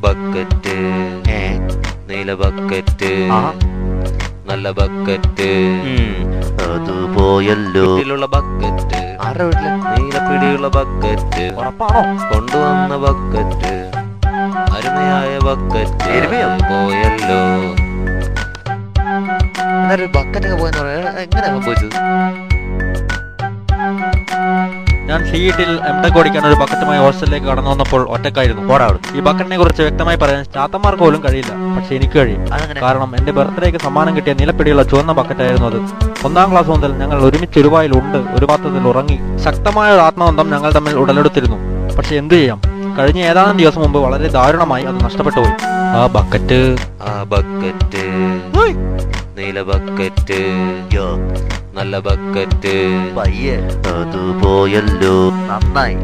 Bucket നീല bucket നല്ല bucket അത് പോയല്ലോ. വീട്ടിലുള്ള ബക്കറ്റ് ആരുടെ വീട്ടില്? നീലപ്പിടിയുള്ള ബക്കറ്റ് ഉറപ്പാണോ? കൊണ്ടുവന്ന ബക്കറ്റ് അരുമയായ ബക്കറ്റ് എരുമയോ? പോയല്ലോ. എന്നാലും ബക്കറ്റൊക്കെ പോയെന്ന് പറയാ എങ്ങനെ സംഭവിച്ചത്? ഞാൻ സീറ്റിൽ എംടെക് ഓടിക്കാൻ ഒരു ബക്കറ്റുമായി ഹോസ്റ്റലിലേക്ക് കടന്നു വന്നപ്പോൾ ഒറ്റക്കായിരുന്നു. ഈ ബക്കറ്റിനെ കുറിച്ച് വ്യക്തമായി പറയാൻ ചാത്തന്മാർക്ക് പോലും കഴിയില്ല, പക്ഷെ എനിക്ക് കഴിയും. കാരണം എന്റെ ബർത്ത്ഡേക്ക് സമ്മാനം കിട്ടിയ നീലപ്പിടിയുള്ള ചുവന്ന ബക്കറ്റായിരുന്നു അത്. 1ാം ക്ലാസ് മുതൽ ഞങ്ങൾ ഒരുമിച്ച് ഒരു വായിലുണ്ട്, ഒരു പാത്രത്തിൽ ഉറങ്ങി. ശക്തമായ ഒരു ആത്മബന്ധം ഞങ്ങൾ തമ്മിൽ ഉടലെടുത്തിരുന്നു. പക്ഷെ എന്തു ചെയ്യാം, കഴിഞ്ഞ ഏതാനും ദിവസം മുമ്പ് വളരെ ദാരുണമായി അത് നഷ്ടപ്പെട്ടു പോയി. ആ ബക്കറ്റ് നീല ബക്കറ്റ് നല്ല ബക്കറ്റ് പയ്യെ അത് പോയല്ലോ. നന്നായി.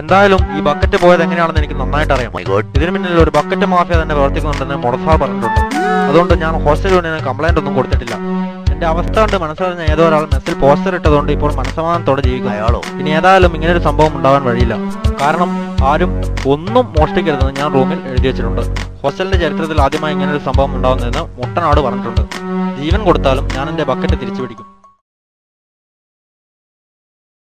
എന്തായാലും ഈ ബക്കറ്റ് പോയത് എങ്ങനെയാണെന്ന് എനിക്ക് നന്നായിട്ട് അറിയാം. ഇതിന് പിന്നിൽ ഒരു ബക്കറ്റ് മാഫിയ തന്നെ പ്രവർത്തിക്കുന്നുണ്ടെന്ന് മുടസാർ പറഞ്ഞിട്ടുണ്ട്. അതുകൊണ്ട് ഞാൻ ഹോസ്റ്റൽ യൂണിയന് കംപ്ലൈന്റ് ഒന്നും കൊടുത്തിട്ടില്ല. എന്റെ അവസ്ഥ കണ്ട് മനസ്സറിഞ്ഞ ഏതോ ഒരാൾ മെസ്സിൽ പോസ്റ്റർ ഇട്ടതുകൊണ്ട് ഇപ്പോൾ മനസ്സമാധാനത്തോടെ ജീവിക്കും. അയാളോ? ഇനി ഏതായാലും ഇങ്ങനൊരു സംഭവം ഉണ്ടാവാൻ വഴിയില്ല. കാരണം ആരും ഒന്നും മോഷ്ടിക്കരുതെന്ന് ഞാൻ റൂമിൽ എഴുതി വെച്ചിട്ടുണ്ട്. ഹോസ്റ്റലിന്റെ ചരിത്രത്തിൽ ആദ്യമായി ഇങ്ങനൊരു സംഭവം ഉണ്ടാവുന്നതെന്ന് മുട്ടനാട് പറഞ്ഞിട്ടുണ്ട്. ജീവൻ കൊടുത്താലും ഞാൻ എന്റെ ബക്കറ്റ് തിരിച്ചു പിടിക്കും.